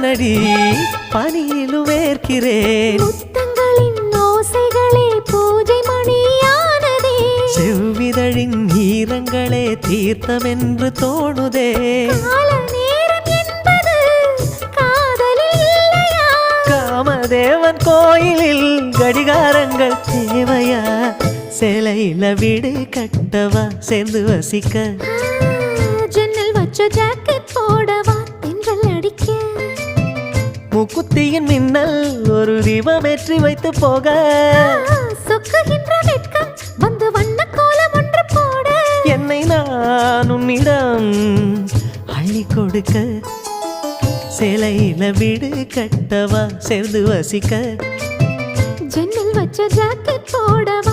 தானடி பனியிலும் வேர்க்கிறேன். முத்தங்களின் ஓசைகளே பூஜை மணியானதே. செவ்விதழின் ஈரங்களே தீர்த்தமென்று தோணுதே. கால நேரம் என்பது காதலில் இல்லையா? காமதேவன் கோயிலில் கடிகாரங்கள் தேவையா? சேலையில வீடு கட்டவா சேர்ந்து வசிக்க? ஜன்னல் வச்ச ஜாக்கெட் போடவா தென்றல் அடிக்க? முக்குத்தியின் மின்னல் ஒரு தீபமேற்றி வைத்து போக. சொக்குகின்ற வெட்கம் வந்து வண்ண கோலம் ஒன்று போட. என்னை நான் உன்னிடம் அள்ளி கொடுக்க. சேலையில வீடு கட்டவா சேர்ந்து வசிக்க? ஜன்னல் வச்ச ஜாக்கெட் போடவா